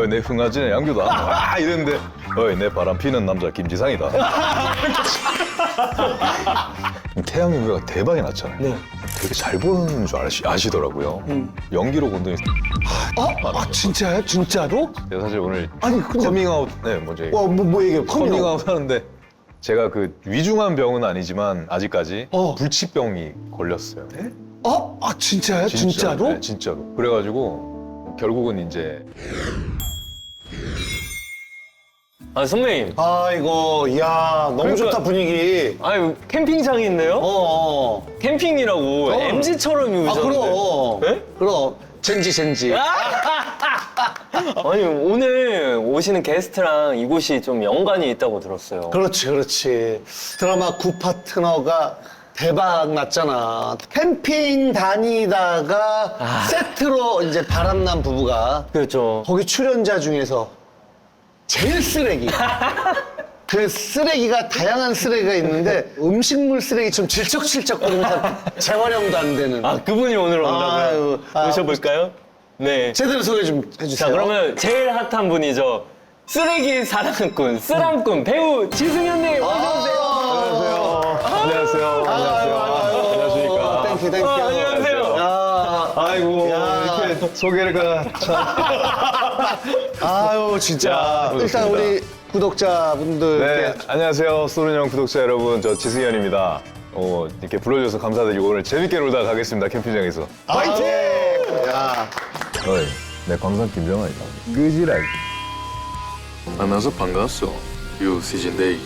내 흥아지네 양규다. 이랬는데 내 바람 피는 남자 김지상이다. 태양의 후예가 대박이 났잖아요. 네. 되게 잘 보는 줄 아시더라고요. 연기로 본동이. 진짜요? 진짜로? 제가 사실 오늘 아니, 근데- 커밍아웃 먼저 얘기해요. 뭐 얘기해요? 커밍아웃 하는데 제가 그 위중한 병은 아니지만 아직까지 불치병이 걸렸어요. 진짜요? 진짜로? 네, 진짜로. 그래가지고 결국은 이제 선배님. 이거, 이야, 너무 좋다, 분위기. 캠핑장이 있네요? 캠핑이라고 MG처럼 입으셨는데. 그럼. 네? 그럼. 젠지. 아니, 오늘 오시는 게스트랑 이곳이 좀 연관이 있다고 들었어요. 그렇지. 드라마 구파트너가 대박 났잖아. 캠핑 다니다가 세트로 이제 바람난 부부가 그렇죠. 거기 출연자 중에서 제일 쓰레기. 그 쓰레기가 다양한 쓰레기가 있는데 음식물 쓰레기처럼 질척질척거리면서 재활용도 안 되는. 그분이 오늘 온다고요? 아유, 모셔볼까요? 네. 제대로 소개 좀 해주세요. 자, 그러면 제일 핫한 분이죠. 쓰레기 사랑꾼, 쓰람꾼, 배우 지승현님. 어서오세요. 안녕하세요. 안녕하십니까. 땡큐. 안녕하세요. 아이고 이렇게 소개가 참. 아유, 진짜. 일단 우리 구독자분들께. 네, 안녕하세요. 소른형 구독자 여러분, 저 지승현입니다. 이렇게 불러주셔서 감사드리고 오늘 재밌게 놀다 가겠습니다. 캠핑장에서. 화이팅! 야. 내 광산 김정환이다. 끄지라. 만나서 반가웠어. 유 시즌데이.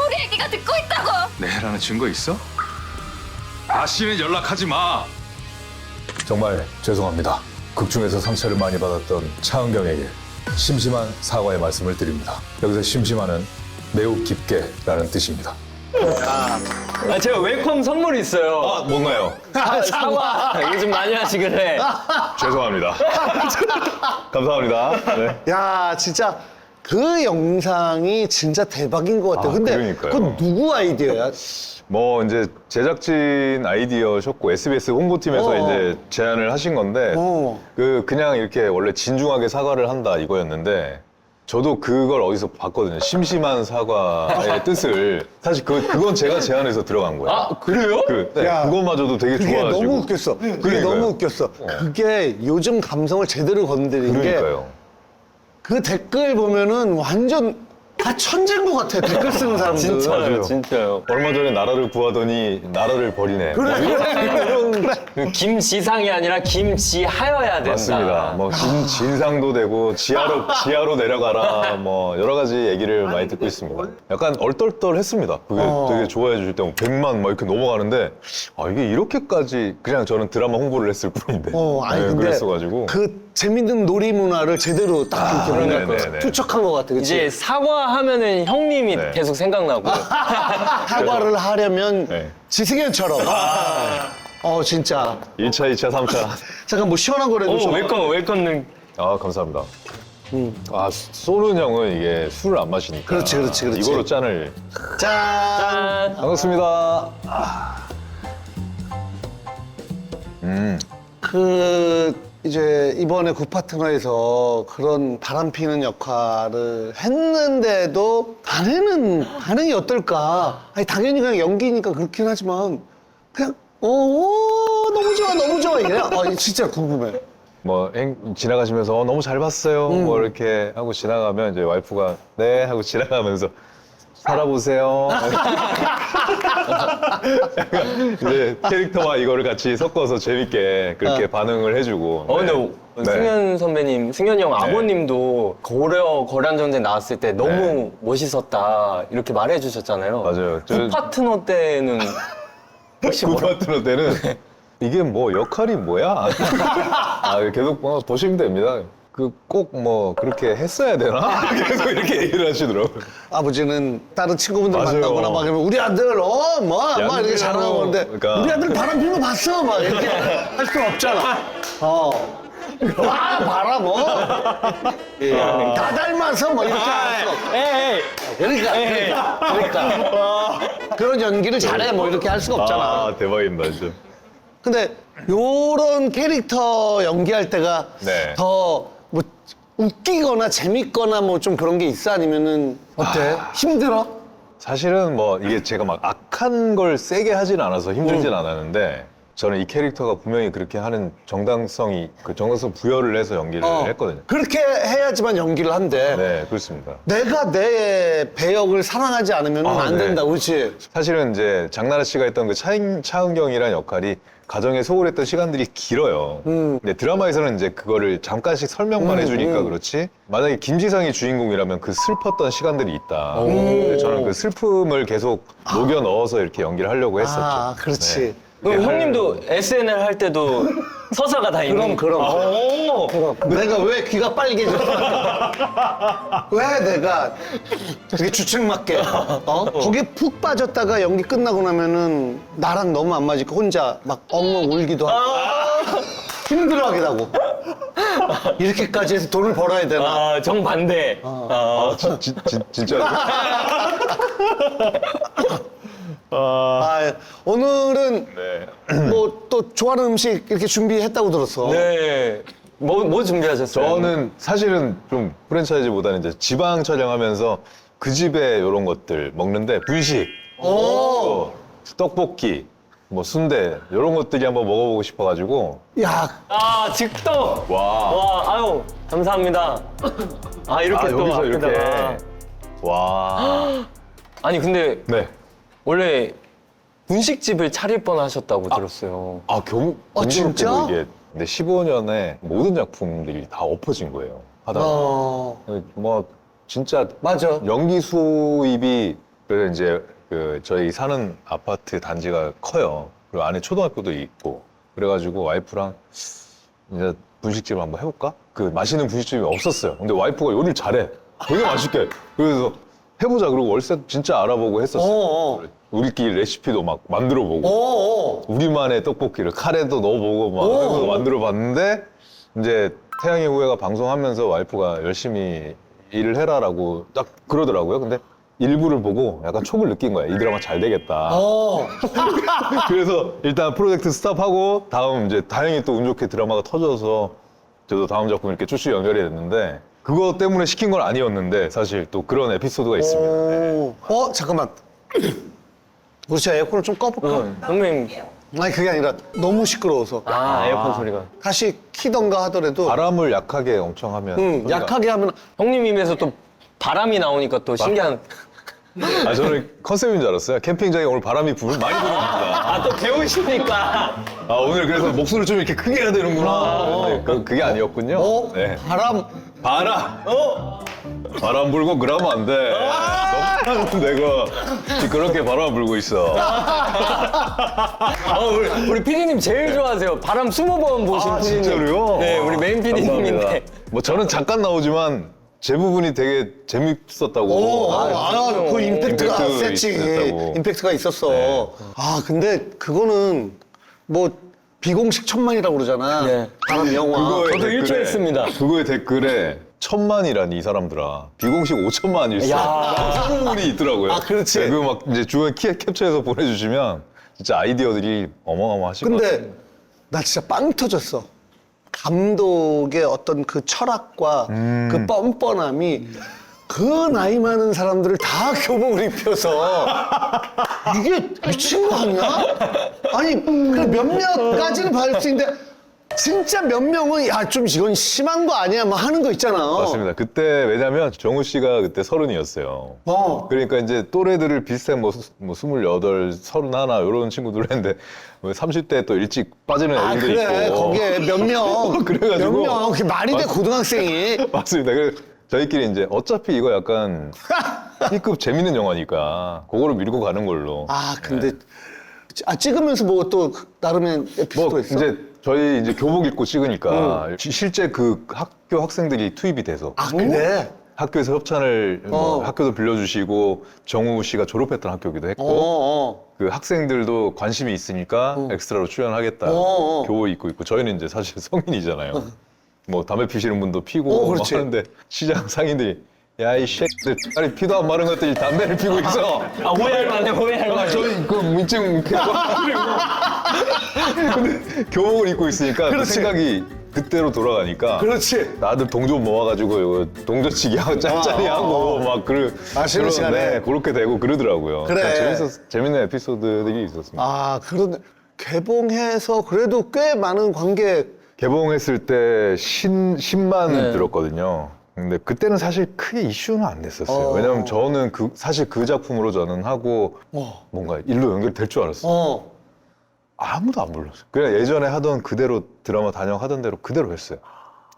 우리 애기가 듣고 있다고! 내라는 증거 있어? 다시는 연락하지 마. 정말 죄송합니다. 극 중에서 상처를 많이 받았던 차은경에게 심심한 사과의 말씀을 드립니다. 여기서 심심한은 매우 깊게라는 뜻입니다. 제가 웰컴 선물이 있어요. 뭔가요? 사과. 요즘 많이 하시길래. 죄송합니다. 감사합니다. 네. 야, 진짜 그 영상이 진짜 대박인 것 같아요. 근데 그러니까요. 그건 누구 아이디어야? 이제 제작진 아이디어셨고 SBS 홍보팀에서 이제 제안을 하신 건데 그냥 이렇게 원래 진중하게 사과를 한다 이거였는데 저도 그걸 어디서 봤거든요. 심심한 사과의 뜻을 사실 그건 제가 제안해서 들어간 거예요. 그래요? 그것마저도 되게 그게 좋아가지고. 너무 웃겼어. 그게 그러니까요. 너무 웃겼어. 그게 요즘 감성을 제대로 건드린 그러니까요. 게 그 댓글 보면은 완전 다 천재인 것 같아. 댓글 쓰는 사람들. 진짜요, 진짜요. 얼마 전에 나라를 구하더니 나라를 버리네. 그 김지상이 아니라 김지하여야 된다. 맞습니다. 김진상도 되고 지하로 내려가라 여러 가지 얘기를 많이 듣고 있습니다. 약간 얼떨떨했습니다. 그게 되게 좋아해 주실 때 100만 이렇게 넘어가는데 이게 이렇게까지 그냥 저는 드라마 홍보를 했을 뿐인데. 아니 근데 그랬어가지고 그 재밌는 놀이 문화를 제대로 딱 이렇게 네네네. 투척한 것 같아. 그치? 이제 사과하면은 형님이 네. 계속 생각나고. 사과를 하려면 네. 지승현처럼. 진짜. 1차, 2차, 3차. 잠깐 뭐 시원한 거라도 좀. 웰컴. 감사합니다. 소른 형은 이게 술을 안 마시니까. 그렇지. 이거로 짠을. 짠. 반갑습니다. 이제 이번에 구파트너에서 그런 바람 피는 역할을 했는데도 반응이 어떨까? 아니 당연히 그냥 연기니까 그렇긴 하지만 그냥 너무 좋아 이래. 진짜 궁금해. 지나가시면서 너무 잘 봤어요. 이렇게 하고 지나가면 이제 와이프가 네 하고 지나가면서 살아보세요. 약간 이제 캐릭터와 이거를 같이 섞어서 재밌게 그렇게 반응을 해주고. 근데 승현 선배님, 승현이 형 아버님도 거란 전쟁 나왔을 때 너무 멋있었다 이렇게 말해주셨잖아요. 맞아요. 파트너 때는 혹시 구파트너 때는 이게 역할이 뭐야? 계속 보시면 됩니다. 꼭 그렇게 했어야 되나? 계속 이렇게 얘기를 하시더라고요. 아버지는 다른 친구분들 맞아요. 만나거나 막 이러면 우리 아들 막 이렇게 자랑하고 있는데 그러니까. 우리 아들 바람 피는 거 봤어 막 이렇게 할 수 없잖아. 봐라 다 닮아서 이렇게 할 수 없어. 그러니까 그런 연기를 잘해 이렇게 할 수가 없잖아. 대박입니다 진짜. 근데 요런 캐릭터 연기할 때가 네. 더 뭐 웃기거나 재밌거나 뭐 좀 그런 게 있어? 아니면은 어때? 힘들어? 사실은 뭐 이게 제가 막 악한 걸 세게 하진 않아서 힘들진 않았는데 저는 이 캐릭터가 분명히 그렇게 하는 정당성 부여를 해서 연기를 했거든요. 그렇게 해야지만 연기를 한대. 네, 그렇습니다. 내가 내 배역을 사랑하지 않으면 안 네. 된다, 그렇지? 사실은 이제 장나라 씨가 했던 그 차은경이라는 역할이 가정에 소홀했던 시간들이 길어요. 근데 드라마에서는 이제 그거를 잠깐씩 설명만 해주니까 그렇지. 만약에 김지성이 주인공이라면 그 슬펐던 시간들이 있다. 근데 저는 그 슬픔을 계속 녹여 넣어서 이렇게 연기를 하려고 했었죠. 아, 그렇지. 네. 그럼 형님도 SNL 할 때도 서사가 다 있는. 그럼. 내가 왜 귀가 빨개졌어? 왜 내가 되게 주책맞게 거기에 푹 빠졌다가 연기 끝나고 나면은 나랑 너무 안 맞으니까 혼자 막 엉엉 울기도 하고 힘들어하기도 하고 이렇게까지 해서 돈을 벌어야 되나? 아, 정반대. 진짜. 오늘은 네. 뭐 또 좋아하는 음식 이렇게 준비했다고 들었어. 네. 뭐 준비하셨어요? 저는 사실은 좀 프랜차이즈보다는 이제 지방 촬영하면서 그 집에 이런 것들 먹는데 분식, 또 떡볶이, 뭐 순대 이런 것들이 한번 먹어보고 싶어가지고 야, 아, 즉석. 와. 아유, 감사합니다. 아, 이렇게 또 여기서 앞에다가. 이렇게 와. 아니, 근데 네. 원래 분식집을 차릴 뻔 하셨다고 들었어요. 진짜? 공교롭게도 이게 근데 15년에 모든 작품들이 다 엎어진 거예요. 하다가 뭐 진짜 맞아. 연기 수입이 그래서 이제 그 저희 사는 아파트 단지가 커요. 그리고 안에 초등학교도 있고 그래가지고 와이프랑 이제 분식집을 한번 해볼까? 그 맛있는 분식집이 없었어요. 근데 와이프가 요리를 잘해. 되게 맛있게. 그래서 해보자. 그리고 월세 진짜 알아보고 했었어요. 우리끼리 레시피도 막 만들어보고 우리만의 떡볶이를 카레도 넣어보고 막 해서 만들어봤는데 이제 태양의 후예가 방송하면서 와이프가 열심히 일을 해라라고 딱 그러더라고요. 근데 일부를 보고 약간 촉을 느낀 거야. 이 드라마 잘 되겠다. 그래서 일단 프로젝트 스탑하고 다음 이제 다행히 또 운 좋게 드라마가 터져서 저도 다음 작품 이렇게 쭉쭉 연결이 됐는데 그거 때문에 시킨 건 아니었는데 사실 또 그런 에피소드가 있습니다. 네. 잠깐만. 우리 진짜 에어컨을 좀 꺼볼까? 선배님. 아니 그게 아니라 너무 시끄러워서 에어컨 소리가. 다시 키던가 하더라도 바람을 약하게 엄청 하면 소리가- 약하게 하면 형님 입에서 또 바람이 나오니까 또 신기한. 저는 컨셉인 줄 알았어요. 캠핑장에 오늘 바람이 많이 부는구나. 아, 또 배우시니까. 오늘 그래서 목소리를 좀 이렇게 크게 해야 되는구나. 네, 그게 아니었군요. 네. 바람 바람 불고 그러면 안 돼. 너무 내가 그렇게 바람 불고 있어. 우리 PD님 제일 좋아하세요. 바람 20번 보신 PD님. 진짜로요? 네, 우리 메인 PD님인데. 감사합니다. 뭐 저는 잠깐 나오지만 제 부분이 되게 재밌었다고. 그 임팩트가 임팩트 셌지. 있었다고. 임팩트가 있었어. 네. 근데 그거는 뭐 비공식 천만이라고 그러잖아. 네. 바람 영화. 저도 일조했습니다. 그거의 댓글에 1000만이라니 이 사람들아. 비공식 5천만일세. 소문이 있더라고요. 그렇지. 네, 그거 막 이제 주변 캡처해서 보내주시면 진짜 아이디어들이 어마어마하신 것 같아요. 근데 나 진짜 빵 터졌어. 감독의 어떤 그 철학과 그 뻔뻔함이 그 나이 많은 사람들을 다 교복을 입혀서 이게 미친 거 아니야? 아니 그 몇몇까지는 봐줄 수 있는데 진짜 몇 명은 좀 이건 심한 거 아니야? 막 하는 거 있잖아. 맞습니다. 그때 왜냐면 정우 씨가 그때 30이었어요. 그러니까 이제 또래들을 비슷한 뭐 28, 31 이런 친구들 했는데 30대 또 일찍 빠지는 애들도 그래 있고. 거기에 몇 명, 그래가지고 몇 명, 그게 말이 돼 고등학생이. 맞습니다. 그래서 저희끼리 이제 어차피 이거 약간 B급 재밌는 영화니까 그거를 밀고 가는 걸로. 근데 찍으면서 뭐 또 나름의 에피소드가 뭐 있어? 이제 저희 이제 교복 입고 찍으니까 실제 그 학교 학생들이 투입이 돼서 그래? 학교에서 협찬을 뭐 학교도 빌려주시고 정우 씨가 졸업했던 학교기도 했고 그 학생들도 관심이 있으니까 엑스트라로 출연하겠다 교복 입고 있고 저희는 이제 사실 성인이잖아요. 뭐 담배 피시는 분도 피고 막 그렇지. 하는데 시장 상인들이 야, 이 새끼들, 아니, 피도 안 마른 것들이 담배를 피고 있어. 아, 오해할 만해, 오해할 만해. 저희 그 민증 근데 교복을 입고 있으니까 그 그렇지. 생각이 그때로 돌아가니까 그렇지. 나들 동전 모아가지고 이거 동전치기 하고 짤짤이 하고 막 마시는 시간에. 그렇게 되고 그러더라고요. 그래. 재밌는 에피소드들이 있었습니다. 아, 그런데 개봉해서 그래도 꽤 많은 관객. 개봉했을 때 10만 네. 들었거든요. 근데 그때는 사실 크게 이슈는 안 됐었어요. 왜냐면 저는 사실 그 작품으로 저는 하고 뭔가 일로 연결될 줄 알았어요. 아무도 안 불렀어요. 그냥 예전에 하던 그대로 드라마 단역하던 대로 그대로 했어요.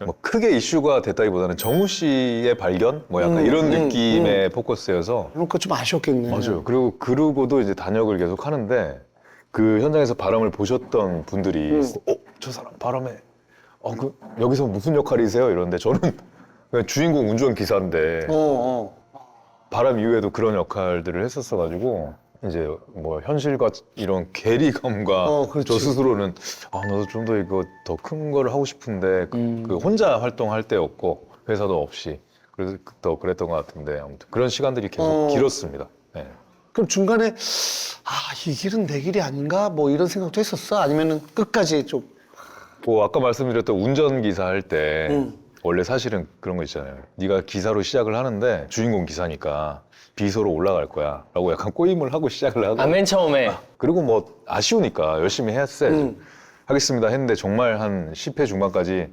뭐 크게 이슈가 됐다기보다는 정우 씨의 발견? 뭐 약간 이런 느낌의 포커스여서. 그럼 그거 좀 아쉬웠겠네. 맞아요. 그리고 그러고도 이제 단역을 계속 하는데 그 현장에서 바람을 보셨던 분들이 저 사람 바람에 여기서 무슨 역할이세요? 이러는데 저는 그냥 주인공 운전 기사인데 바람 이후에도 그런 역할들을 했었어가지고 이제 뭐 현실과 이런 괴리감과 그렇지. 저 스스로는 너도 좀 더 이거 더 큰 거를 하고 싶은데 그 혼자 활동할 때였고 회사도 없이 그래서 더 그랬던 것 같은데 아무튼 그런 시간들이 계속 길었습니다. 네. 그럼 중간에 이 길은 내 길이 아닌가? 뭐 이런 생각도 했었어? 아니면은 끝까지 좀. 뭐 아까 말씀드렸던 운전기사 할 때 원래 사실은 그런 거 있잖아요. 네가 기사로 시작을 하는데 주인공 기사니까 비서로 올라갈 거야 라고 약간 꼬임을 하고 시작을 하고 맨 처음에. 그리고 뭐 아쉬우니까 열심히 했어야지 하겠습니다 했는데 정말 한 10회 중반까지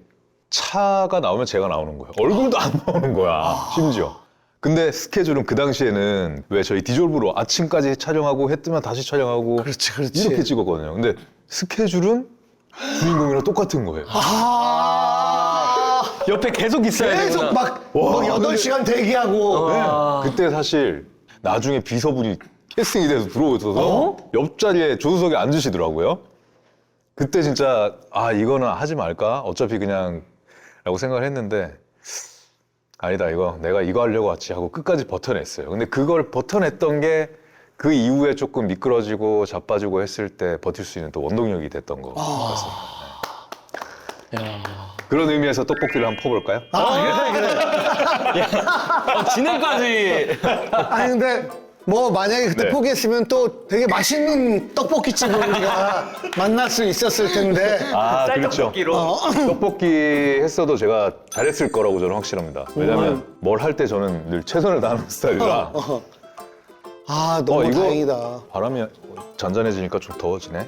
차가 나오면 제가 나오는 거예요. 얼굴도 안 나오는 거야 심지어. 근데 스케줄은 그 당시에는 왜 저희 디졸브로 아침까지 촬영하고 해 뜨면 다시 촬영하고 그렇지, 그렇지. 이렇게 찍었거든요. 근데 스케줄은 주인공이랑 똑같은 거예요. 옆에 계속 있어야 계속 되구나. 막 8시간 대기하고. 네. 그때 사실 나중에 비서분이 캐스팅이 돼서 들어오셔서 옆자리에 조수석에 앉으시더라고요. 그때 진짜 이거는 하지 말까? 어차피 그냥 라고 생각을 했는데 아니다 내가 이거 하려고 왔지 하고 끝까지 버텨냈어요. 근데 그걸 버텨냈던 게 그 이후에 조금 미끄러지고 자빠지고 했을 때 버틸 수 있는 또 원동력이 됐던 것 같습니다. 그런 의미에서 떡볶이를 한번 퍼볼까요? 그래. 진행까지. 아니, 근데 뭐 만약에 그때 네. 포기했으면 또 되게 맛있는 떡볶이집을 우리가 만날 수 있었을 텐데. 그렇죠. 쌀떡볶이로. 떡볶이 했어도 제가 잘했을 거라고 저는 확실합니다. 왜냐면 뭘 할 때 저는 늘 최선을 다하는 스타일이라. 너무 이거 다행이다. 바람이 잔잔해지니까 좀 더워지네.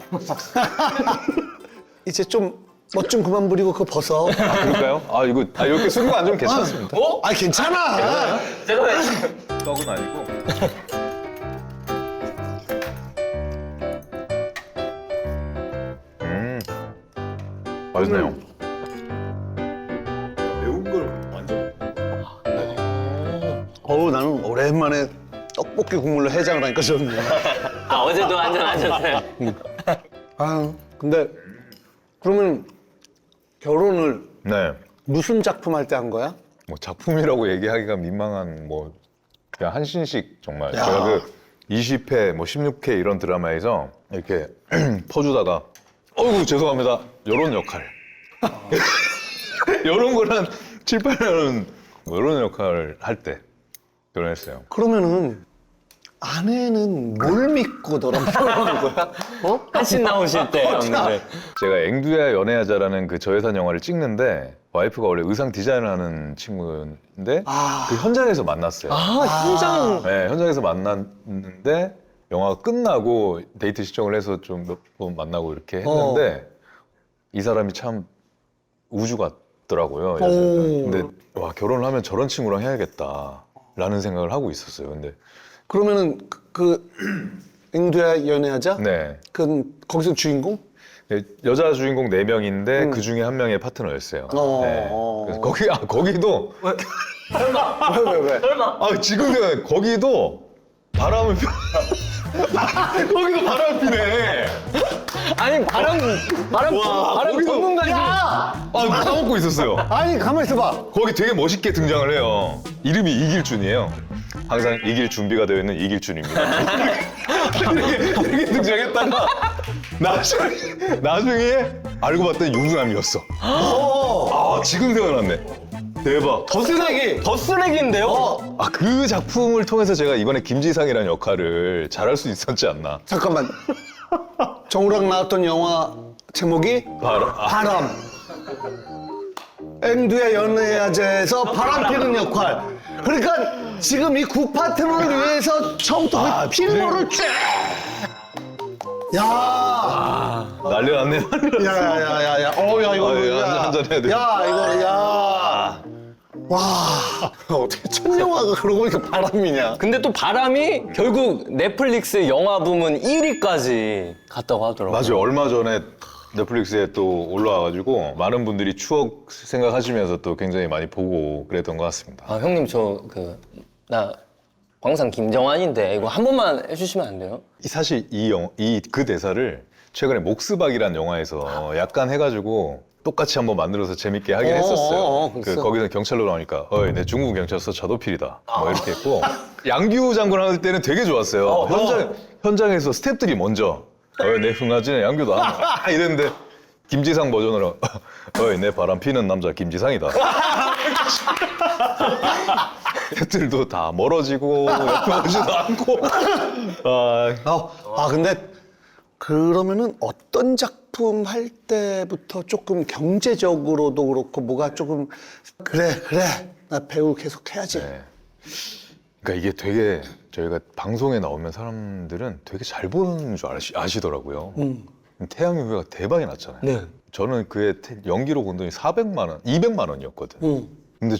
이제 좀 멋 좀 그만 부리고 그거 벗어. 그럴까요? 이거 이렇게 숙이고 앉으면 괜찮습니다. 괜찮아. 제가 떡은 아니고. 맛있네요. 매운 걸 완전. 나는 오랜만에 떡볶이 국물로 해장을 하니까 좋네. 어제도 한잔 하셨어요. 근데 그러면 결혼을 네. 무슨 작품 할 때 한 거야? 뭐 작품이라고 얘기하기가 민망한 그냥 한신식 정말. 야. 제가 그 20회, 뭐 16회 이런 드라마에서 이렇게 퍼주다가 어이구 죄송합니다. 이런 역할. 이런 걸 한 7, 8년은 이런 역할을 할 때 결혼했어요. 그러면은 아내는 뭘 믿고 너랑 결혼한 거야? 한신 나오실 때 했는데. 제가 앵두야 연애하자라는 그 저예산 영화를 찍는데 와이프가 원래 의상 디자인을 하는 친구인데 그 현장에서 만났어요. 현장. 네, 현장에서 만났는데 영화가 끝나고 데이트 시청을 해서 좀 몇 번 만나고 이렇게 했는데 이 사람이 참 우주 같더라고요. 근데 결혼을 하면 저런 친구랑 해야겠다라는 생각을 하고 있었어요. 근데 그러면은 앵두야 연애하자? 네. 거기서 주인공? 여자 주인공 4명인데 그 중에 한 명의 파트너였어요. 네. 그래서 거기도 왜? 지금 생각해 거기도 바람을 거기도 바람을 피네. 아니 바람 거기도- 전문가지. 까먹고 있었어요. 아니 가만 있어봐. 거기 되게 멋있게 등장을 해요. 이름이 이길준이에요. 항상 이길 준비가 되어 있는 이길준입니다. 이렇게 등장했다가 나중에 알고 봤더니 유부남이었어. 지금 생각났네. 대박. 더 쓰레기인데요? 아, 그 작품을 통해서 제가 이번에 김지상이라는 역할을 잘할 수 있었지 않나. 잠깐만. 정우랑 나왔던 영화 제목이 바람. 앵두의 연애야제에서 바람 피는 역할. 그러니까 지금 이 구파트너를 위해서 처음부터 그 필모를 쫙. 야. 난리 났네. 야야야야야. 야 이거. 한잔 해야 돼. 야 이거 야. 와. 어떻게 첫 영화가 그러고 보니까 바람이냐. 근데 또 바람이 결국 넷플릭스 영화 부문 1위까지 갔다고 하더라고요. 맞아요. 얼마 전에 넷플릭스에 또 올라와가지고 많은 분들이 추억 생각하시면서 또 굉장히 많이 보고 그랬던 것 같습니다. 아, 형님 나 광산 김정환인데 이거 한 번만 해주시면 안 돼요? 사실 그 대사를 최근에 목스박이라는 영화에서 약간 해가지고 똑같이 한번 만들어서 재밌게 하긴 했었어요. 거기서 경찰로 나오니까 어이 내 중국 경찰서 차도필이다 뭐 이렇게 했고 양규 장군 할 때는 되게 좋았어요. 현장에서 스태프들이 먼저 어이 내 흥하지네 양규다 이랬는데 김지상 버전으로 어이 내 바람 피는 남자 김지상이다. 스태프들도 다 멀어지고 옆에 오지도 않고. 근데 그러면은 어떤 작품 할 때부터 조금 경제적으로도 그렇고 뭐가 조금 그래 나 배우 계속 해야지. 네. 그러니까 이게 되게 저희가 방송에 나오면 사람들은 되게 잘 보는 줄 아시더라고요. 태양의 후예가 대박이 났잖아요. 네. 저는 그의 연기로 본 돈이 400만 원, 200만 원이었거든. 근데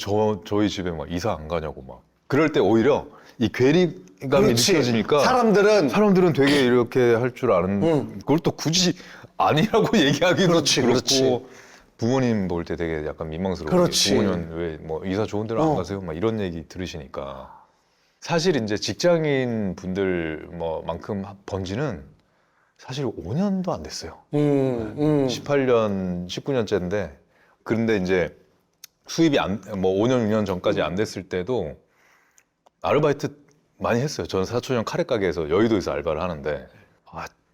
저희 집에 막 이사 안 가냐고 막. 그럴 때 오히려 이 괴리감이 그렇지. 느껴지니까 사람들은 되게 이렇게 할 줄 아는 그걸 또 굳이 아니라고 얘기하기도 그렇고 부모님 볼 때 되게 약간 민망스러워. 그렇지. 부모님 왜 뭐 이사 좋은 데로 안 가세요? 막 이런 얘기 들으시니까 사실 이제 직장인 분들 뭐만큼 번지는 사실 5년도 안 됐어요. 18년, 19년째인데 그런데 이제 수입이 5년, 6년 전까지 안 됐을 때도 아르바이트 많이 했어요. 저는 사촌형 카레 가게에서 여의도에서 알바를 하는데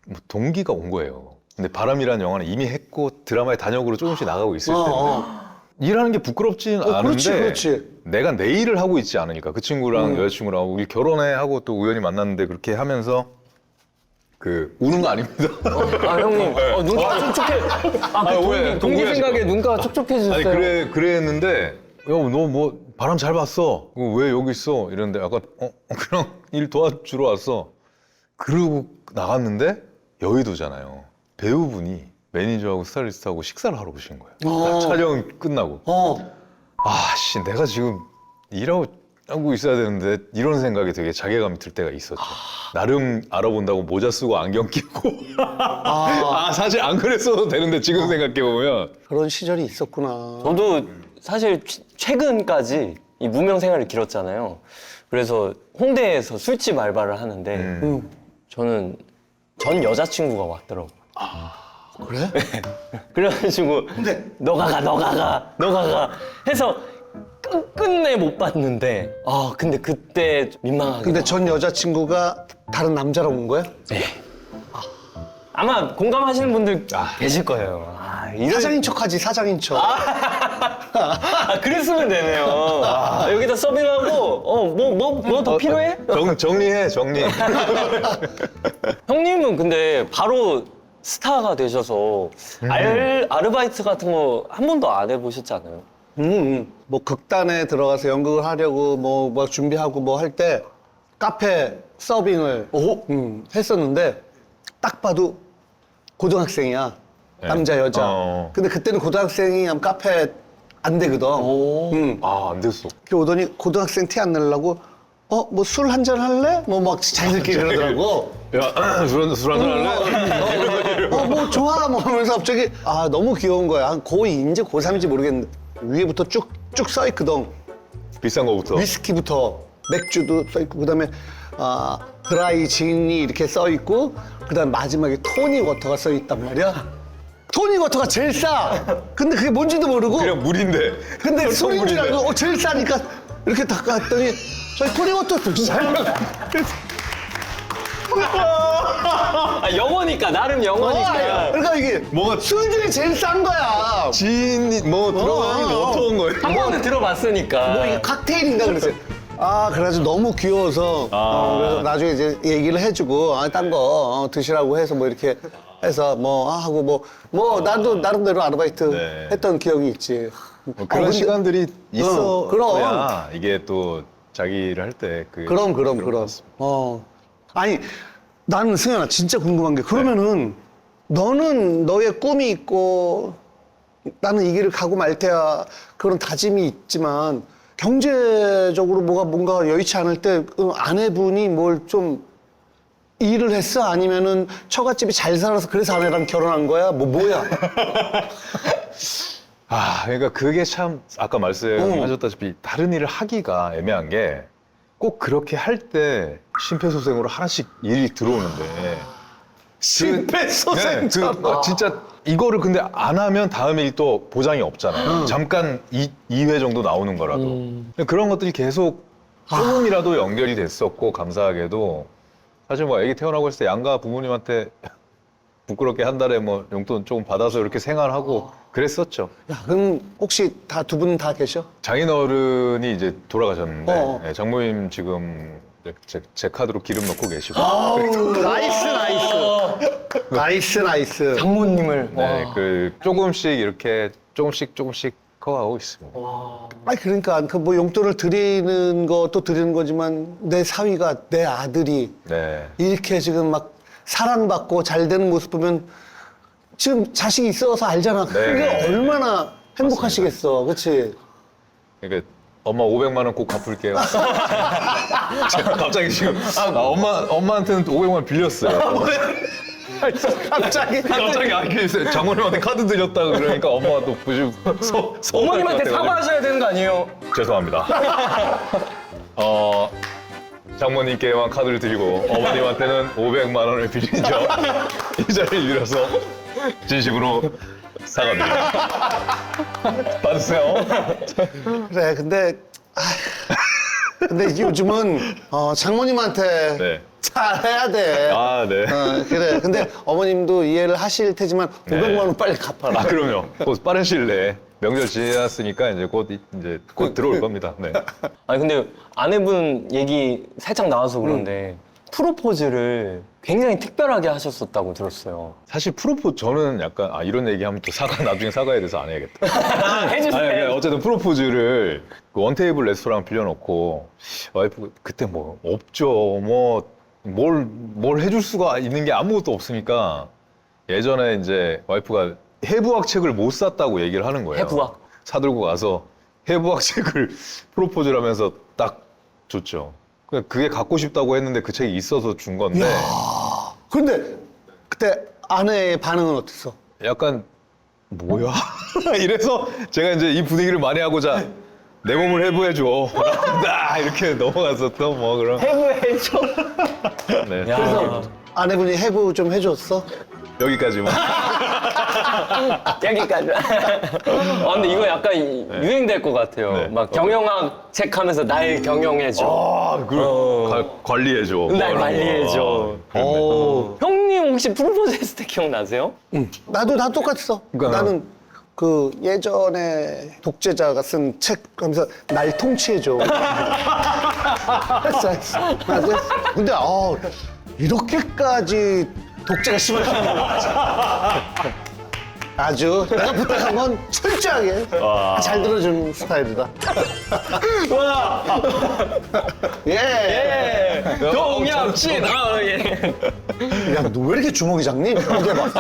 뭐 동기가 온 거예요. 근데 바람이라는 영화는 이미 했고 드라마에 단역으로 조금씩 나가고 있을 때는 일하는 게 부끄럽진 않은데 그렇지. 내가 내 일을 하고 있지 않으니까 그 친구랑 여자친구랑 우리 결혼해 하고 또 우연히 만났는데 그렇게 하면서 우는 거 아닙니다. 형님 눈가가 촉촉해. 동기 생각에 눈가가 촉촉해졌어요. 아니 그랬는데 너 뭐 바람 잘 봤어. 왜 여기 있어? 이랬는데 아까 그냥 일 도와주러 왔어. 그러고 나갔는데 여의도잖아요. 배우분이 매니저하고 스타일리스트하고 식사를 하러 오신 거예요. 촬영 끝나고. 아씨 내가 지금 일하고 있어야 되는데 이런 생각이 되게 자괴감이 들 때가 있었죠. 나름 알아본다고 모자 쓰고 안경 끼고 사실 안 그랬어도 되는데 지금 생각해보면 그런 시절이 있었구나. 저도 사실 최근까지 이 무명 생활을 길었잖아요. 그래서 홍대에서 술집 알바를 하는데 저는 전 여자친구가 왔더라고요. 그래? 그래가지고 너가 가 해서 끝내 못 봤는데 근데 그때 민망하게. 근데 전 여자친구가 다른 남자랑 온 거야? 네. 아마 공감하시는 분들 계실 거예요. 사장인 척하지 사장인 척. 그랬으면 되네요. 여기다 서빙하고 뭐 더 필요해? 정리해. 형님은 근데 바로 스타가 되셔서 아르바이트 같은 거 한 번도 안 해보셨지 않아요? 뭐 극단에 들어가서 연극을 하려고 뭐 준비하고 뭐 할 때 카페 서빙을 했었는데 딱 봐도 고등학생이야. 남자 여자. 근데 그때는 고등학생이 하면 카페 안 되거든. 안 됐어. 그래 오더니 고등학생 티 안 내려고 뭐 술 한잔 할래? 뭐 막 자연스럽게 그러더라고. 야, 술 한잔 할래? 뭐 좋아 뭐 하면서 갑자기 너무 귀여운 거야. 한 고2인지 고3인지 모르겠는데 위에부터 쭉 써있거든. 비싼 거부터. 위스키부터 맥주도 써있고 그다음에 드라이 진이 이렇게 써있고 그다음 마지막에 토닉 워터가 써있단 말이야. 토닉 워터가 제일 싸. 근데 그게 뭔지도 모르고 그냥 물인데. 근데 술인 줄 알고 제일 싸니까 이렇게 닦았더니 저희 토닉 워터 드시잖아요. 아, 영어니까 나름 영어니까. 그러니까 이게 뭐가 술 중에 제일 싼 거야. 지인이 뭐 들어가는 게 어떤 거예요? 한 번은 들어봤으니까. 뭐 이게 칵테일인가 그랬어요. 아, 그래가지고 너무 귀여워서 그래서 나중에 이제 얘기를 해주고 딴 거 드시라고 해서 뭐 이렇게 해서 뭐 하고 뭐 나도 나름대로 아르바이트 네. 했던 기억이 있지. 뭐 그런 근데- 시간들이 있어야 그럼. 이게 또 자기를 할 때 그 그럼. 아니, 나는 승현아 진짜 궁금한 게 그러면은 너는 너의 꿈이 있고 나는 이 길을 가고 말 테야 그런 다짐이 있지만 경제적으로 뭔가 여의치 않을 때 아내분이 뭘 좀 일을 했어? 아니면은 처갓집이 잘 살아서 그래서 아내랑 결혼한 거야? 뭐야? 그러니까 그게 참 아까 말씀하셨다시피 다른 일을 하기가 애매한 게 꼭 그렇게 할 때 심폐소생으로 하나씩 일이 들어오는데 심폐소생처럼. 진짜 이거를 근데 안 하면 다음 일 또 보장이 없잖아요. 잠깐 2회 정도 나오는 거라도. 그런 것들이 계속 조금이라도 연결이 됐었고 감사하게도 사실 뭐 애기 태어나고 했을 때 양가 부모님한테 부끄럽게 한 달에 뭐 용돈 조금 받아서 이렇게 생활하고 그랬었죠. 야, 그럼 혹시 두 분 다 계셔? 장인어른이 이제 돌아가셨는데 어. 네, 장모님 지금 제 카드로 기름 넣고 계시고 나이스. 장모님을. 네, 그 조금씩 이렇게 조금씩 커가고 있습니다. 아니 그러니까 그 뭐 용돈을 드리는 것도 드리는 거지만 내 사위가 내 아들이 네. 이렇게 지금 막 사랑받고 잘 되는 모습 보면 지금 자식이 있어서 알잖아. 그게 네. 얼마나 행복하시겠어, 그렇지? 그러니까 엄마 500만 원 꼭 갚을게요. 제가 갑자기 지금 엄마한테는 500만 원 빌렸어요. 갑자기 장모님한테 카드 드렸다고 그러니까 엄마가 또 부심 어머님한테 사과하셔야 되는 거 아니에요? 죄송합니다. 장모님께만 카드를 드리고 어머님한테는 500만 원을 빌린 이 자리를 빌어서 진심으로 사과드립니다. 받으세요. 그래. 근데 요즘은 장모님한테 네. 잘해야 돼. 네. 그래. 근데 어머님도 이해를 하실 테지만 500만 원 빨리 갚아라. 그럼요. 곧 빠른 시일 내에 명절 지났으니까 이제 곧 들어올 겁니다. 네. 아니 근데 아내분 얘기 살짝 나와서 그런데 프로포즈를 굉장히 특별하게 하셨었다고 들었어요. 사실 저는 약간 이런 얘기하면 또 나중에 사과에 대해서 안 해야겠다. 해주세요. 그러니까 어쨌든 프로포즈를 그 원테이블 레스토랑 빌려놓고 와이프 그때 뭐 없죠. 뭘 해줄 수가 있는 게 아무것도 없으니까 예전에 이제 와이프가 해부학 책을 못 샀다고 얘기를 하는 거예요. 해부학? 사들고 가서 해부학 책을 프로포즈를 하면서 딱 줬죠. 그게 갖고 싶다고 했는데 그 책이 있어서 준 건데 근데 그때 아내의 반응은 어땠어? 약간 뭐야? 이래서 제가 이제 이 분위기를 만회하고자 내 몸을 해부해줘. 이렇게 넘어갔었던 뭐 그런. 해부해줘. 네. 그래서 아내분이 해부 좀 해줬어? 여기까지만. 여기까지. 근데 이거 약간 유행될 것 같아요. 네. 막 경영학 책 하면서 날 경영해줘. 관리해줘. 날 뭐 관리해줘. 형님 혹시 프로포즈 했을 때 기억나세요? 나도 다 똑같았어. 그러니까. 나는 그 예전에 독재자가 쓴 책 하면서 날 통치해줘. 했어. 나도 했어. 근데 이렇게까지 독재가 심하다. 아주 내가 부탁한 건 철저하게 잘 들어주는 스타일이다. 와! 예. 동엽신! 예. 야, 너 왜 이렇게 주먹이 작니? 어디 해봐.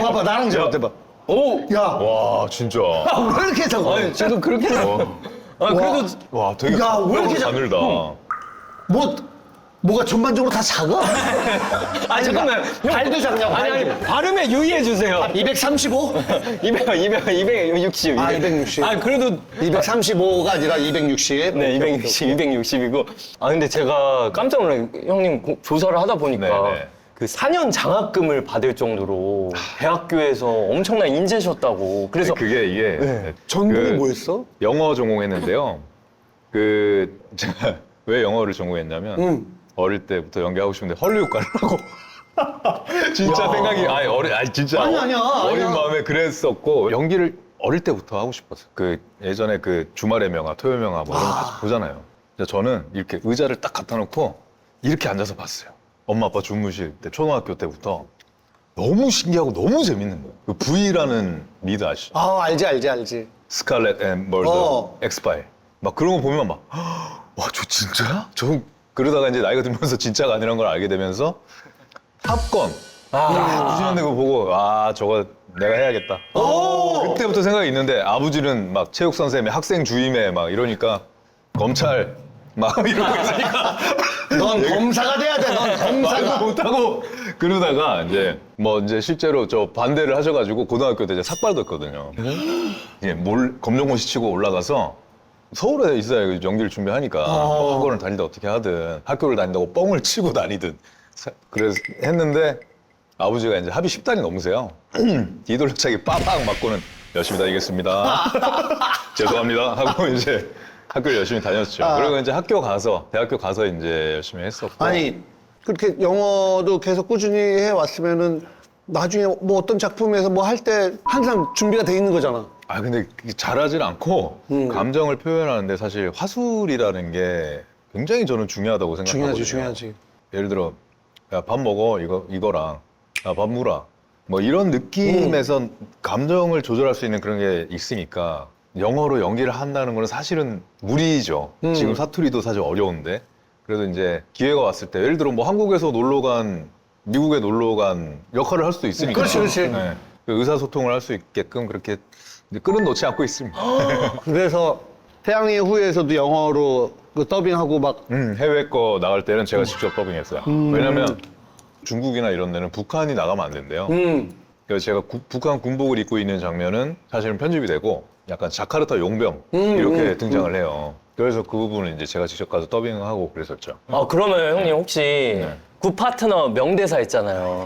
봐봐, 나랑 좀 어디 해봐. 오! 야, 와 진짜. 왜 이렇게 작아? 저도 그렇게 그래도 와 되게 야, 왜 이렇게 가늘다. 뭐가 전반적으로 다 작아? 잠깐만. 발도 작냐고. 아니, 발음에 유의해 주세요. 235? 260. 260. 그래도 235가 아니라 260. 네, 260이고. 근데 제가 깜짝 놀라요. 형님 조사를 하다 보니까 네네. 그 4년 장학금을 받을 정도로 대학교에서 엄청난 인재셨다고. 그래서 이게 전공이 뭐였어? 영어 전공했는데요. 제가 왜 영어를 전공했냐면 어릴 때부터 연기하고 싶은데 헐리우드 가려고 진짜 생각이 진짜 아니야. 어린 마음에 그랬었고 연기를 어릴 때부터 하고 싶었어요. 그 예전에 그 주말의 명화, 토요일 명화 뭐 이런 거 같이 보잖아요. 근데 저는 이렇게 의자를 딱 갖다 놓고 이렇게 앉아서 봤어요. 엄마 아빠 주무실 때 초등학교 때부터 너무 신기하고 너무 재밌는 거예요. 그 V라는 리드 아시죠? 아, 알지. 스칼렛 앤 멀더 엑스파일 막 그런 거 보면 막 와, 저 진짜야? 저 그러다가 이제 나이가 들면서 진짜가 아니라는 걸 알게 되면서 탑건 90년대 그거 보고 저거 내가 해야겠다. 그때부터 생각이 있는데 아버지는 막 체육 선생님이 학생 주임에 막 이러니까 검찰 막 이러고 있으니까 넌 검사가 돼야 돼. 넌 검사가. 못하고 그러다가 이제 뭐 이제 실제로 저 반대를 하셔가지고 고등학교 때 이제 삭발됐거든요. 이제 검정고시 치고 올라가서 서울에 있어야 연기를 준비하니까 학원을 다니다 어떻게 하든 학교를 다닌다고 뻥을 치고 다니든 그래서 했는데 아버지가 이제 합의 10단이 넘으세요. 뒤돌려차기 빠빵 맞고는 열심히 다니겠습니다. 죄송합니다 하고 이제 학교를 열심히 다녔죠. 그리고 이제 대학교 가서 이제 열심히 했었고. 아니, 그렇게 영어도 계속 꾸준히 해왔으면은 나중에 뭐 어떤 작품에서 뭐 할 때 항상 준비가 돼 있는 거잖아. 근데 잘하진 않고 감정을 표현하는데 사실 화술이라는 게 굉장히 저는 중요하다고 생각하거든요. 중요하지. 예를 들어 야, 밥 먹어 이거랑 야, 밥 물어 뭐 이런 느낌에서 감정을 조절할 수 있는 그런 게 있으니까 영어로 연기를 한다는 거는 사실은 무리죠. 지금 사투리도 사실 어려운데 그래도 이제 기회가 왔을 때 예를 들어 뭐 한국에서 미국에 놀러 간 역할을 할 수도 있으니까 그렇지. 네. 의사소통을 할 수 있게끔 그렇게 끌은 놓지 않고 있습니다. 그래서 태양의 후예에서도 영어로 그 더빙하고 막 해외 거 나갈 때는 제가 직접 더빙했어요. 왜냐면 중국이나 이런 데는 북한이 나가면 안 된대요. 그래서 제가 북한 군복을 입고 있는 장면은 사실은 편집이 되고 약간 자카르타 용병 이렇게 등장을 해요. 그래서 그 부분은 이제 제가 직접 가서 더빙하고 그랬었죠. 그러면 형님 혹시 구 파트너 명대사 있잖아요.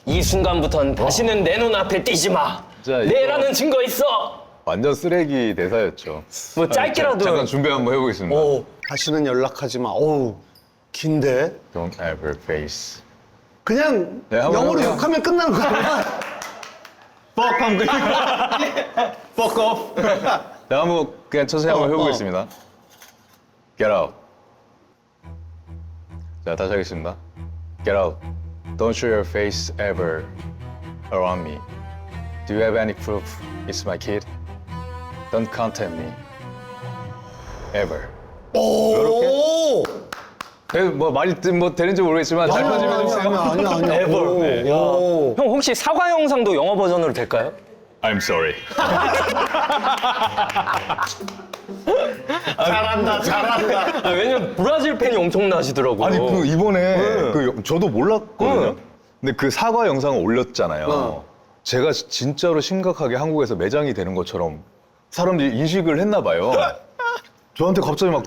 이 순간부턴 다시는 내 눈앞에 띄지 마. 진짜 내라는 증거 있어. 완전 쓰레기 대사였죠. 뭐 짧게라도. 잠깐 준비 한번 해보겠습니다. 다시는 연락하지 마. 어우, 긴데? Don't ever face. 그냥 네, 한번 영어로 해볼게요. 욕하면 끝나는 거야. Fuck 하면 그러니까 Fuck off. 자, 한번 그냥 천천히 한번 해보겠습니다. Get out. 자, 다시 하겠습니다. Get out. Don't show your face ever around me. Do you have any proof it's my kid? Don't contact me. Ever. 오! 뭐 말이 뭐 되는지 모르겠지만 잘 편집해 주세요. 아니야. Ever. 네. 오. 형 혹시 사과 영상도 영어 버전으로 될까요? I'm sorry. 잘한다. 왜냐면 브라질 팬이 엄청나시더라고요. 아니 그 이번에 저도 몰랐거든요. 근데 그 사과 영상을 올렸잖아요. 제가 진짜로 심각하게 한국에서 매장이 되는 것처럼 사람들이 인식을 했나 봐요. 저한테 갑자기 막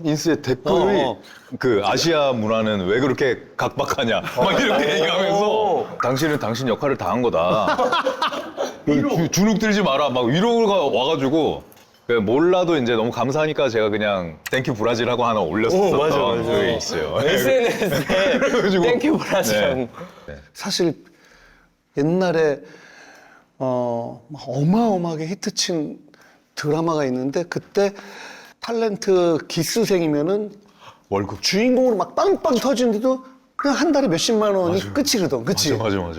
인스에 댓글이 그 아시아 문화는 왜 그렇게 각박하냐 막 이렇게 얘기하면서 당신은 당신 역할을 다 한 거다. 주눅 들지 마라 막 위로가 와가지고 몰라도 이제 너무 감사하니까 제가 그냥 땡큐 브라질 하고 하나 올렸었던 맞아. 그게 있어요. SNS에 그래가지고 땡큐 브라질. 네. 사실 옛날에 어마어마하게 히트친 드라마가 있는데 그때 탤런트 기수생이면은 월급 주인공으로 막 빵빵 터지는데도 그냥 한 달에 몇십만 원이 맞아요. 끝이거든. 그치? 맞아.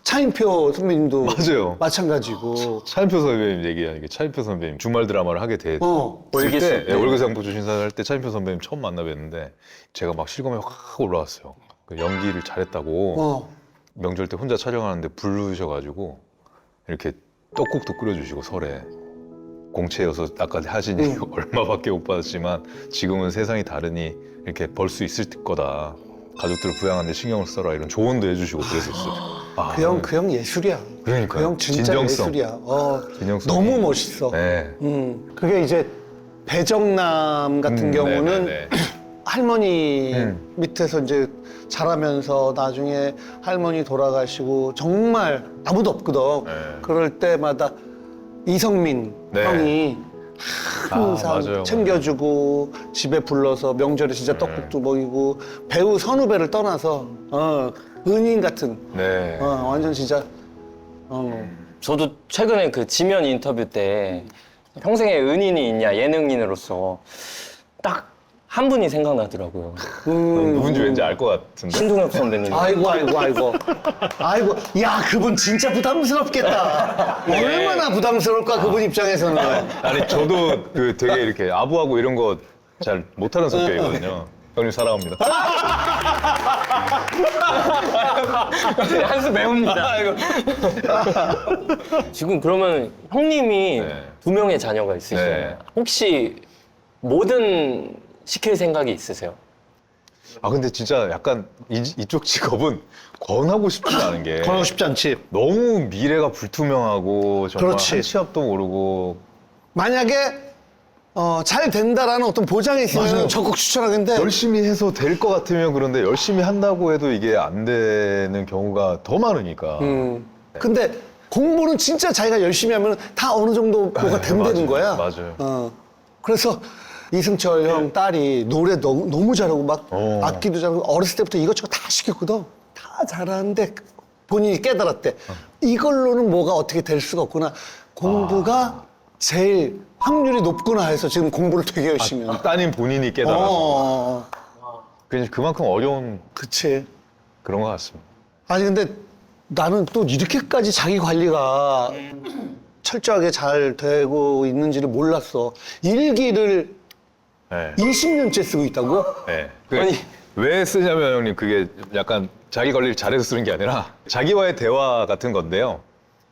차인표 선배님도 맞아요. 마찬가지고. 차인표 선배님 얘기하니까 차인표 선배님 주말 드라마를 하게 됐을 월계수. 때 월계상부 주신사를 할 때 차인표 선배님 처음 만나 뵀는데 제가 막 실감이 확 올라왔어요. 그 연기를 잘했다고 명절 때 혼자 촬영하는데 부르셔가지고 이렇게 떡국도 끓여주시고 설에 공채여서 아까 하신 얘기 얼마밖에 못 받았지만 지금은 세상이 다르니 이렇게 벌 수 있을 거다. 가족들을 부양하는데 신경을 써라 이런 조언도 해주시고 그랬었어요. 그 형 예술이야. 그러니까요. 그 형 진짜 진정성. 예술이야. 진정성이. 너무 멋있어. 네. 그게 이제 배정남 같은 경우는 네네네. 할머니 밑에서 이제 자라면서 나중에 할머니 돌아가시고 정말 아무도 없거든. 네. 그럴 때마다 이성민 네. 형이 항상 맞아요. 챙겨주고 집에 불러서 명절에 진짜 떡국도 먹이고 배우 선후배를 떠나서 은인 같은 네. 완전 진짜 저도 최근에 그 지면 인터뷰 때 평생에 은인이 있냐 예능인으로서 딱 한 분이 생각나더라고요. 누군지 왠지 알 것 같은데. 신동엽 선배님. 아이고 야 그분 진짜 부담스럽겠다. 얼마나 부담스러울까 그분 입장에서는. 아니 저도 그 되게 이렇게 아부하고 이런 거 잘 못하는 성격이거든요. 형님 사랑합니다. 한수 배웁니다. 지금 그러면 형님이 네. 2명의 자녀가 있으시잖아요. 네. 혹시 뭐든 시킬 생각이 있으세요? 아 근데 진짜 약간 이쪽 직업은 권하고 싶지 않은 게 권하고 싶지 않지. 너무 미래가 불투명하고 정말 그렇지. 한 치 앞도 모르고 만약에 잘 된다라는 어떤 보장이 있으면 적극 추천하겠는데 열심히 해서 될 것 같으면 그런데 열심히 한다고 해도 이게 안 되는 경우가 더 많으니까. 근데 공부는 진짜 자기가 열심히 하면 다 어느 정도 뭐가 된다는 맞아요. 거야. 맞아요. 그래서 이승철 형 딸이 노래 너무 잘하고 막 악기도 잘하고 어렸을 때부터 이것저것 다 시켰거든. 다 잘하는데 본인이 깨달았대. 이걸로는 뭐가 어떻게 될 수가 없구나. 공부가 제일 확률이 높구나 해서 지금 공부를 되게 열심히 해. 따님 본인이 깨달아서 그만큼 어려운 그치. 그런 것 같습니다. 아니 근데 나는 또 이렇게까지 자기 관리가 철저하게 잘 되고 있는지를 몰랐어. 일기를 네. 20년째 쓰고 있다고? 네. 아니. 왜 쓰냐면 형님 그게 약간 자기 관리를 잘해서 쓰는 게 아니라 자기와의 대화 같은 건데요.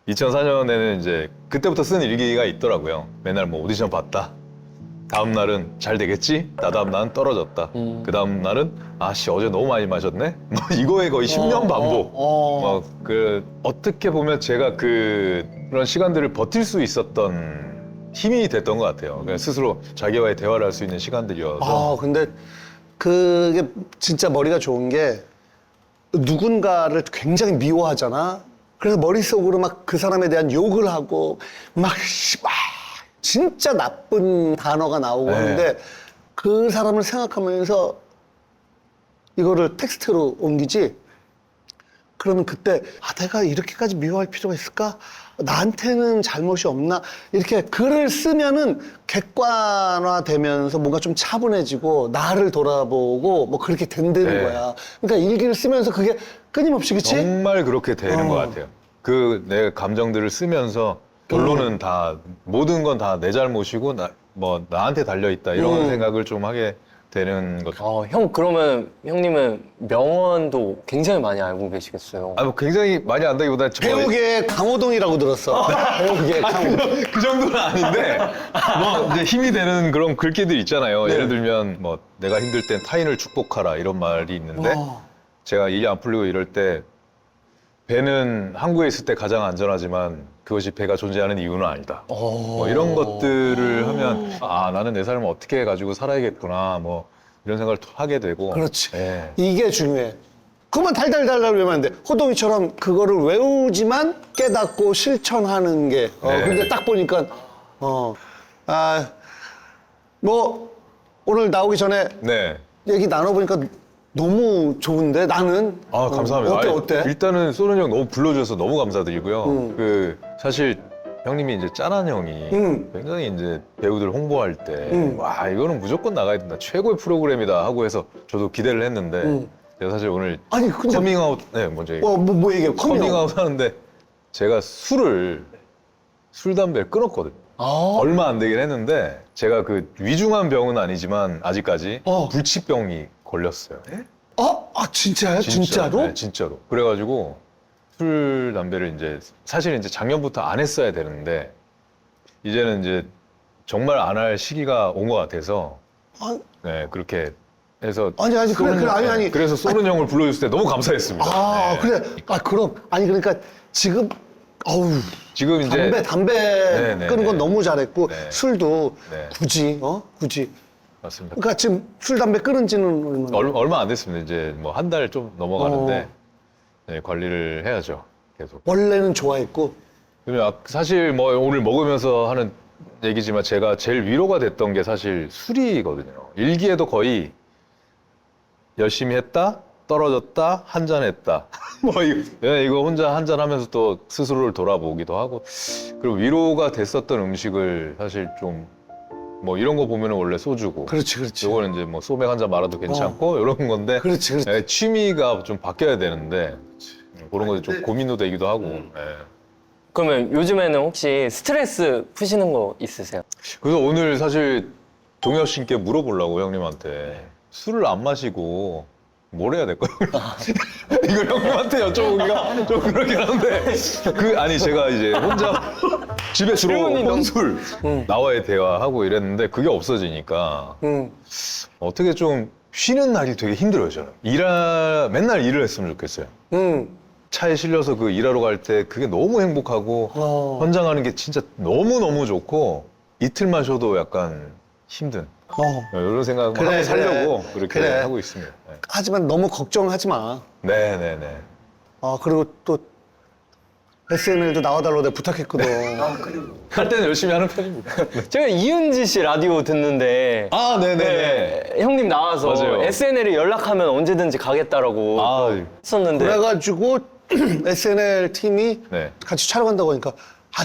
2004년에는 이제 그때부터 쓴 일기가 있더라고요. 맨날 뭐 오디션 봤다. 다음 날은 잘 되겠지? 다다음 날은 떨어졌다. 그 다음 날은 아씨 어제 너무 많이 마셨네? 뭐 이거에 거의 10년 반복. 어떻게 보면 제가 그런 시간들을 버틸 수 있었던 힘이 됐던 것 같아요. 그냥 스스로 자기와의 대화를 할 수 있는 시간들이어서. 근데 그게 진짜 머리가 좋은 게 누군가를 굉장히 미워하잖아. 그래서 머릿속으로 막 그 사람에 대한 욕을 하고 막 진짜 나쁜 단어가 나오고 네. 하는데 그 사람을 생각하면서 이거를 텍스트로 옮기지. 그러면 그때 내가 이렇게까지 미워할 필요가 있을까? 나한테는 잘못이 없나? 이렇게 글을 쓰면은 객관화되면서 뭔가 좀 차분해지고 나를 돌아보고 뭐 그렇게 된다는 네. 거야. 그러니까 일기를 쓰면서 그게 끊임없이 그치? 정말 그렇게 되는 것 같아요. 그 내 감정들을 쓰면서 결론은 다 모든 건 다 내 잘못이고 나한테 달려 있다 이런 생각을 좀 하게 되는 것. 형 그러면 형님은 명언도 굉장히 많이 알고 계시겠어요. 뭐 굉장히 많이 안다기보다 배우계 강호동이라고 들었어. 배우계 강호동. 그 정도는 아닌데 뭐 이제 힘이 되는 그런 글귀들 있잖아요. 네. 예를 들면 뭐 내가 힘들 땐 타인을 축복하라 이런 말이 있는데 제가 일이 안 풀리고 이럴 때 배는 항구에 있을 때 가장 안전하지만 그것이 배가 존재하는 이유는 아니다. 뭐 이런 것들을 하면 나는 내 삶을 어떻게 가지고 살아야겠구나 뭐 이런 생각을 하게 되고. 그렇지. 예. 이게 중요해. 그만 달달달달 외우면 안 돼. 호동이처럼 그거를 외우지만 깨닫고 실천하는 게. 네. 근데 딱 보니까, 뭐, 오늘 나오기 전에 네. 얘기 나눠보니까 너무 좋은데, 나는. 감사합니다. 어때? 일단은 소른 형 너무 불러주셔서 너무 감사드리고요. 사실 형님이 이제 짠한 형이 굉장히 이제 배우들 홍보할 때 와 이거는 무조건 나가야 된다. 최고의 프로그램이다 하고 해서 저도 기대를 했는데 제가 사실 오늘 아니, 근데. 커밍아웃 먼저 얘기해. 뭐 얘기해? 커밍아웃 하는데 제가 술 담배를 끊었거든요. 얼마 안 되긴 했는데 제가 그 위중한 병은 아니지만 아직까지 불치병이 걸렸어요. 진짜요? 진짜로? 네, 진짜로. 그래가지고 술, 담배를 이제 사실 이제 작년부터 안 했어야 되는데 이제는 이제 정말 안 할 시기가 온 것 같아서 네 그렇게 해서 아니, 아니. 그래서 소른 형을 불러줬을 때 너무 감사했습니다. 네. 그래. 그럼. 그러니까 지금, 지금 이제 담배 네, 끄는 건 네. 너무 잘했고 네. 술도 네. 굳이. 맞습니다. 그러니까 지금 술 담배 끊은 지는 얼마 안 됐습니다. 이제 뭐 한 달 좀 넘어가는데 네, 관리를 해야죠. 계속. 원래는 좋아했고. 그러면 사실 뭐 오늘 먹으면서 하는 얘기지만 제가 제일 위로가 됐던 게 사실 술이거든요. 일기에도 거의 열심히 했다, 떨어졌다, 한잔했다. 뭐 이거 혼자 한잔하면서 또 스스로를 돌아보기도 하고. 그리고 위로가 됐었던 음식을 사실 좀 뭐 이런 거 보면은 원래 소주고. 그렇지, 그렇지. 요거는 이제 뭐 소맥 한 잔 말아도 괜찮고 이런 건데. 그렇지, 그렇지. 예, 취미가 좀 바뀌어야 되는데 그런 것도 좀 고민도 되기도 하고. 예. 그러면 요즘에는 혹시 스트레스 푸시는 거 있으세요? 그래서 오늘 사실 동엽 씨께 물어보려고 형님한테 술을 안 마시고 뭘 해야 될까요? 이걸 형님한테 여쭤보기가 좀 그렇긴 한데 아니 제가 이제 혼자 집에 주로 질문이 너무- 혼술 나와의 대화하고 이랬는데 그게 없어지니까 어떻게 좀 쉬는 날이 되게 힘들어요 저는. 맨날 일을 했으면 좋겠어요. 차에 실려서 그 일하러 갈 때 그게 너무 행복하고 현장하는 게 진짜 너무너무 좋고 이틀만 쉬어도 약간 힘든 이런 생각을 그래, 하고 살려고 그래. 그렇게 그래. 하고 있습니다. 네. 하지만 너무 걱정하지 마. 네네네. 그리고 또 SNL도 나와달라고 내가 부탁했거든. 할 때는 열심히 하는 편입니다. 제가 이은지 씨 라디오 듣는데 아 네네네. 네, 형님 나와서 맞아요. SNL에 연락하면 언제든지 가겠다고 아 했었는데 그래가지고 SNL 팀이 네. 같이 촬영한다고 하니까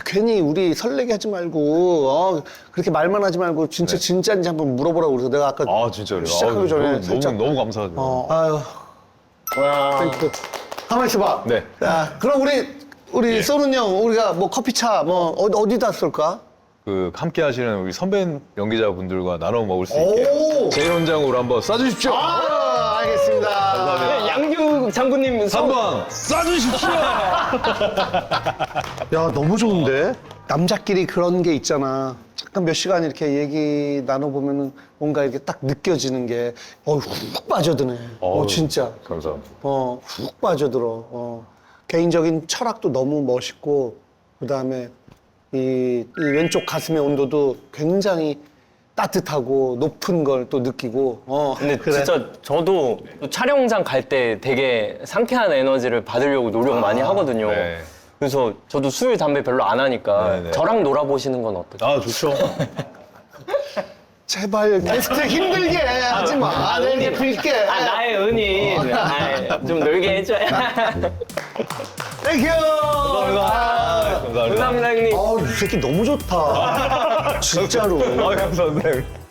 괜히 우리 설레게 하지 말고 그렇게 말만 하지 말고 진짜인지 한번 물어보라고 그래서 내가 아까 진짜요. 시작하기 전에 살짝 너무 감사하죠. 아유 와. 땡큐. 가만 있어봐. 네. 자, 그럼 우리 쏘는 형 우리가 뭐 커피차 뭐 어디다 쏠까? 그 함께 하시는 우리 선배 연기자분들과 나눠 먹을 수 있게 오! 제 현장으로 한번 쏴주십시오. 알겠습니다. 감사합니다. 양규 장군님 한번 쏴주십시오. 야, 너무 좋은데? 남자끼리 그런 게 있잖아. 잠깐 몇 시간 이렇게 얘기 나눠보면은 뭔가 이렇게 딱 느껴지는 게, 훅 빠져드네. 진짜. 감사합니다. 훅 빠져들어. 개인적인 철학도 너무 멋있고, 그 다음에 이 왼쪽 가슴의 온도도 굉장히 따뜻하고 높은 걸 또 느끼고, 근데 그래. 진짜 저도 또 촬영장 갈 때 되게 상쾌한 에너지를 받으려고 노력 많이 하거든요. 네. 그래서 저도 술, 담배 별로 안 하니까 네네. 저랑 놀아보시는 건 어떠세요? 좋죠. 제발 게스트 힘들게 하지 마. 내게 빌게. 나의 은인. 좀 놀게 해줘야. 땡큐. 감사합니다. 감사합니다, 형님. 이 새끼 너무 좋다. 진짜로. 감사합니다.